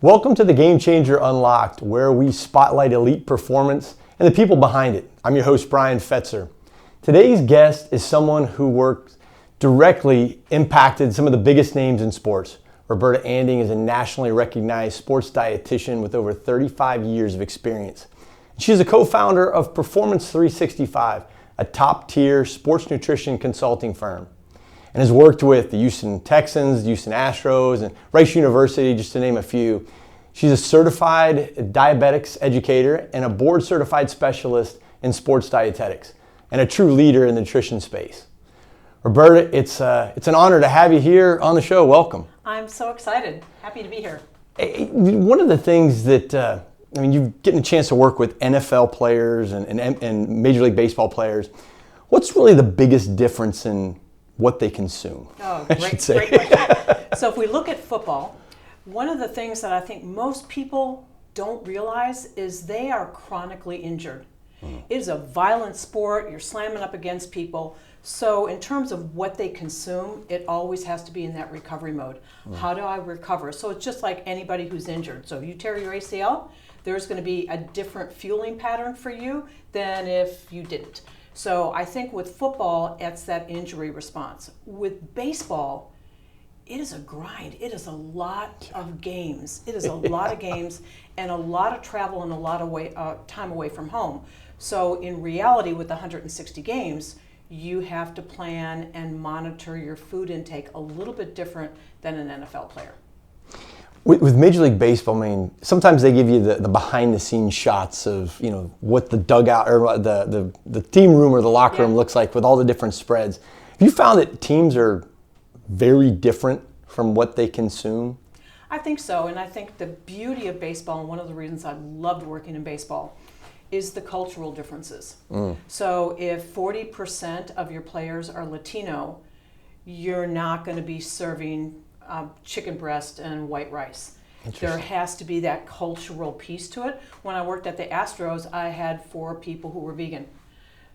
Welcome to the Game Changer Unlocked, where we spotlight elite performance and the people behind it. I'm your host, Brian Fetzer. Today's guest is someone who works directly impacted some of the biggest names in sports. Roberta Anding is a nationally recognized sports dietitian with over 35 years of experience. She's a co-founder of Performance 365, a top-tier sports nutrition consulting firm, and has worked with the Houston Texans, the Houston Astros, and Rice University, just to name a few. She's a certified diabetics educator and a board-certified specialist in sports dietetics, and a true leader in the nutrition space. Roberta, it's an honor to have you here on the show. Welcome. I'm so excited. Happy to be here. One of the things that, you're getting a chance to work with NFL players and Major League Baseball players. What's really the biggest difference in what they consume? Oh, great question. So if we look at football, one of the things that I think most people don't realize is they are chronically injured. It is a violent sport. You're slamming up against people. So in terms of what they consume, it always has to be in that recovery mode. How do I recover? So it's just like anybody who's injured. So if you tear your ACL, there's going to be a different fueling pattern for you than if you didn't. So I think with football, it's that injury response. With baseball, it is a grind. It is a lot of games. It is a lot of games and a lot of travel and a lot of time away from home. So in reality, with 160 games, you have to plan and monitor your food intake a little bit different than an NFL player. With Major League Baseball, sometimes they give you the behind-the-scenes shots of, what the dugout or the team room or the locker room looks like with all the different spreads. Have you found that teams are very different from what they consume? I think so, and I think the beauty of baseball, and one of the reasons I loved working in baseball, is the cultural differences. So if 40% of your players are Latino, you're not going to be serving chicken breast and white rice. There has to be that cultural piece to it. When I worked at the Astros, I had 4 people who were vegan.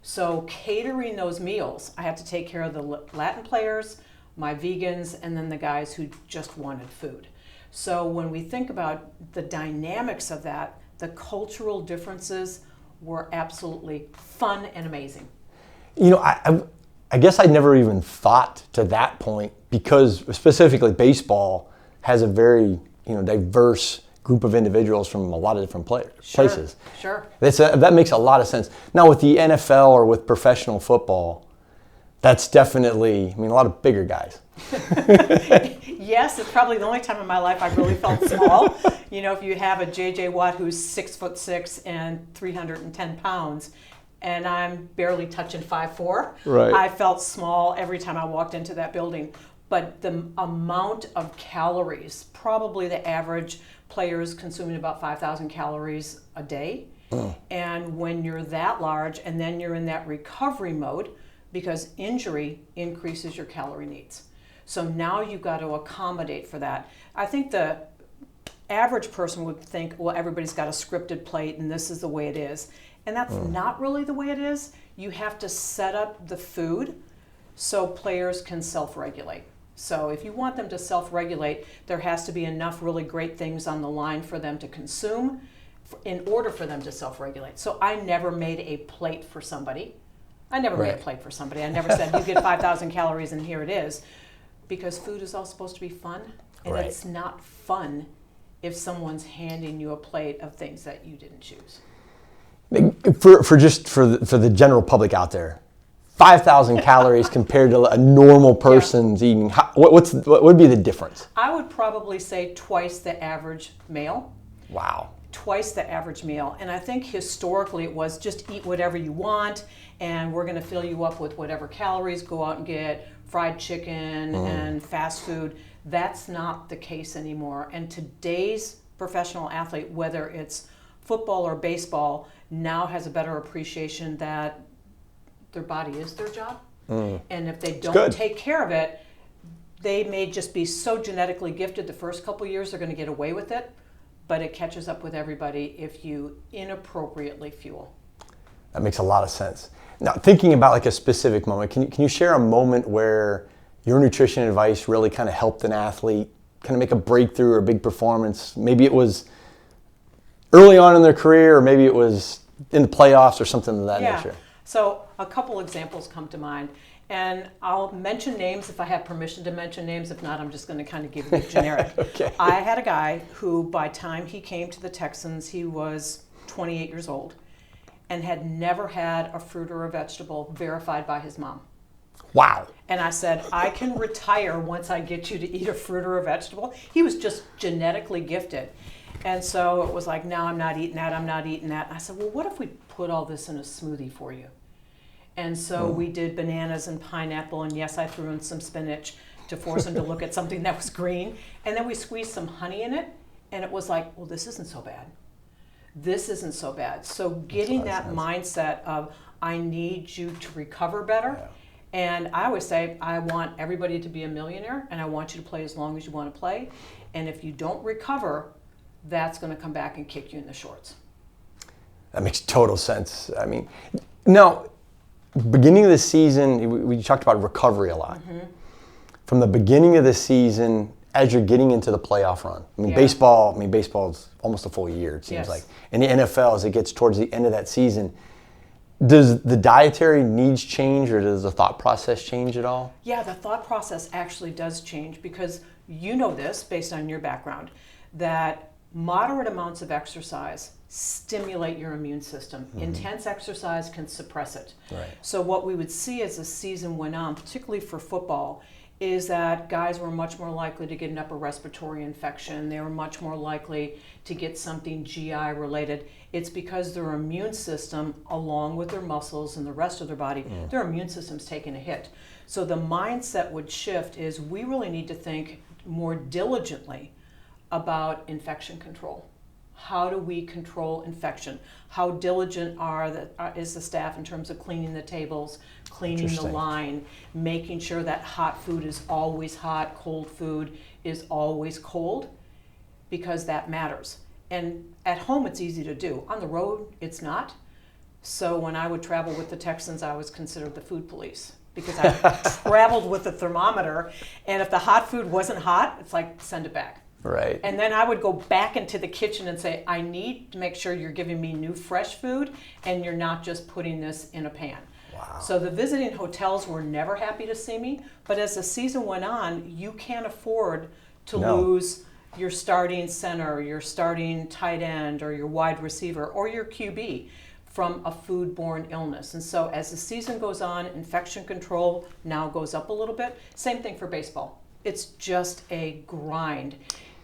So catering those meals, I had to take care of the Latin players, my vegans, and then the guys who just wanted food. So when we think about the dynamics of that, the cultural differences were absolutely fun and amazing. I guess I never even thought to that point, because specifically baseball has a very diverse group of individuals from a lot of different places. Sure. That makes a lot of sense. Now with the NFL or with professional football, that's definitely a lot of bigger guys. Yes, it's probably the only time in my life I really felt small. If you have a J.J. Watt who's 6'6" and 310 pounds, and I'm barely touching 5'4", right. I felt small every time I walked into that building. But the amount of calories, probably the average player is consuming about 5,000 calories a day. And when you're that large and then you're in that recovery mode, because injury increases your calorie needs. So now you've got to accommodate for that. I think the average person would think, well, everybody's got a scripted plate and this is the way it is. And that's not really the way it is. You have to set up the food so players can self-regulate. So if you want them to self-regulate, there has to be enough really great things on the line for them to consume in order for them to self-regulate. So I never made a plate for somebody. I never made a plate for somebody. I never said, you get 5,000 calories and here it is. Because food is all supposed to be fun. And it's not fun if someone's handing you a plate of things that you didn't choose. For the general public out there, 5,000 calories compared to a normal person's eating, what would be the difference? I would probably say twice the average male. Wow. Twice the average meal. And I think historically it was just eat whatever you want and we're going to fill you up with whatever calories, go out and get fried chicken and fast food. That's not the case anymore. And today's professional athlete, whether it's football or baseball, now has a better appreciation that their body is their job. And if they don't take care of it, they may just be so genetically gifted the first couple years they're going to get away with it. But it catches up with everybody if you inappropriately fuel. That makes a lot of sense. Now, thinking about a specific moment, can you share a moment where your nutrition advice really kind of helped an athlete kind of make a breakthrough or a big performance? Maybe it was early on in their career, or maybe it was in the playoffs or something of that nature. So a couple examples come to mind. And I'll mention names if I have permission to mention names. If not, I'm just going to kind of give you generic. Okay. I had a guy who, by time he came to the Texans, he was 28 years old and had never had a fruit or a vegetable verified by his mom. Wow. And I said, I can retire once I get you to eat a fruit or a vegetable. He was just genetically gifted. And so it was like, no, I'm not eating that, I'm not eating that. And I said, well, what if we put all this in a smoothie for you? And so we did bananas and pineapple, and yes, I threw in some spinach to force him to look at something that was green. And then we squeezed some honey in it, and it was like, well, this isn't so bad. This isn't so bad. So getting that mindset of, I need you to recover better. Yeah. And I always say, I want everybody to be a millionaire, and I want you to play as long as you want to play. And if you don't recover, that's going to come back and kick you in the shorts. That makes total sense. I mean, now, beginning of the season, we talked about recovery a lot. Mm-hmm. From the beginning of the season, as you're getting into the playoff run, baseball's almost a full year, it seems like. In the NFL, as it gets towards the end of that season, does the dietary needs change, or does the thought process change at all? Yeah, the thought process actually does change, because you know this based on your background, that moderate amounts of exercise stimulate your immune system. Mm-hmm. Intense exercise can suppress it. Right. So what we would see as the season went on, particularly for football, is that guys were much more likely to get an upper respiratory infection. They were much more likely to get something GI related. It's because their immune system, along with their muscles and the rest of their body, their immune system's taking a hit. So the mindset would shift is, we really need to think more diligently about infection control. How do we control infection? How diligent is the staff in terms of cleaning the tables, cleaning the line, making sure that hot food is always hot, cold food is always cold, because that matters. And at home it's easy to do. On the road it's not. So when I would travel with the Texans, I was considered the food police, because I traveled with a thermometer, and if the hot food wasn't hot, it's like, send it back. Right. And then I would go back into the kitchen and say, I need to make sure you're giving me new fresh food, and you're not just putting this in a pan. Wow. So the visiting hotels were never happy to see me, but as the season went on, you can't afford to lose your starting center, your starting tight end, or your wide receiver, or your QB from a foodborne illness. And so as the season goes on, infection control now goes up a little bit. Same thing for baseball. It's just a grind.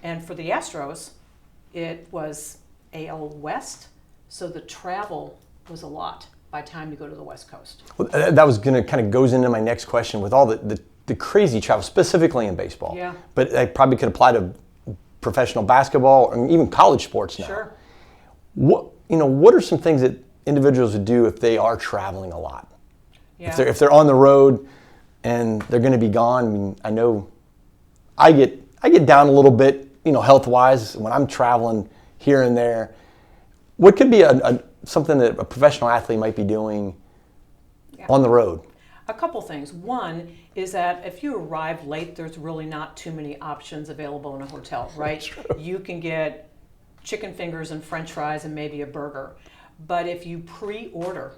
And for the Astros, it was AL West, so the travel was a lot by the time you go to the West Coast. Well, that was going to kind of goes into my next question with all the crazy travel, specifically in baseball. Yeah. But I probably could apply to professional basketball and even college sports now. Sure. What are some things that individuals would do if they are traveling a lot? Yeah. If they're on the road and they're going to be gone. I mean, I know I get down a little bit, health-wise when I'm traveling here and there. What could be something that a professional athlete might be doing on the road? A couple things. One is that if you arrive late, there's really not too many options available in a hotel, right? True. You can get chicken fingers and French fries and maybe a burger. But if you pre-order,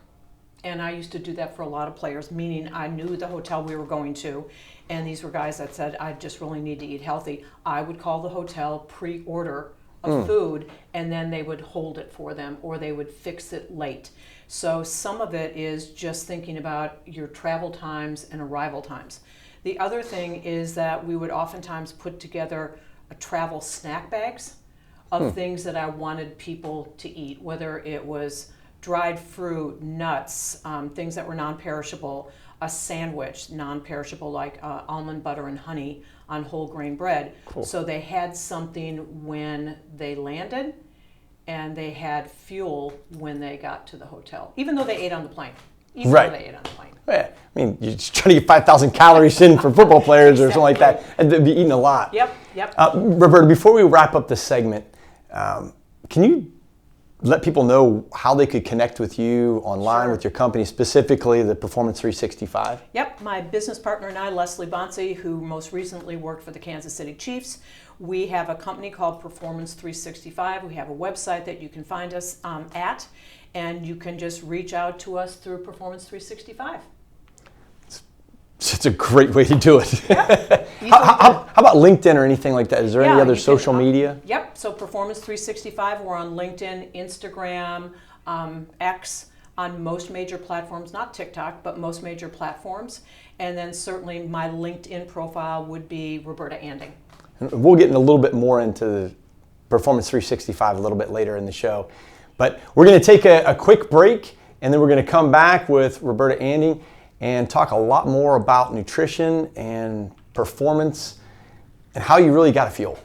and I used to do that for a lot of players, meaning I knew the hotel we were going to, and these were guys that said, I just really need to eat healthy. I would call the hotel, pre-order of food, and then they would hold it for them, or they would fix it late. So some of it is just thinking about your travel times and arrival times. The other thing is that we would oftentimes put together a travel snack bags of things that I wanted people to eat, whether it was dried fruit, nuts, things that were non-perishable, a sandwich, non-perishable, like almond butter and honey on whole grain bread. Cool. So they had something when they landed, and they had fuel when they got to the hotel, even though they ate on the plane. Even though they ate on the plane. Yeah. I mean, you're just trying to get 5,000 calories in for football players or something like that, and they'd be eating a lot. Yep. Roberta, before we wrap up this segment, can you let people know how they could connect with you online, with your company, specifically the Performance 365? Yep, my business partner and I, Leslie Bonsi, who most recently worked for the Kansas City Chiefs, We have a company called Performance 365. We have a website that you can find us at, and you can just reach out to us through Performance 365. It's a great way to do it. Yep. How about LinkedIn or anything like that? Is there any other social media? Yep. So Performance 365, we're on LinkedIn, Instagram, X, on most major platforms, not TikTok, but most major platforms. And then certainly my LinkedIn profile would be Roberta Anding. We'll get in a little bit more into Performance 365 a little bit later in the show. But we're going to take a quick break, and then we're going to come back with Roberta Anding and talk a lot more about nutrition and performance and how you really got to fuel.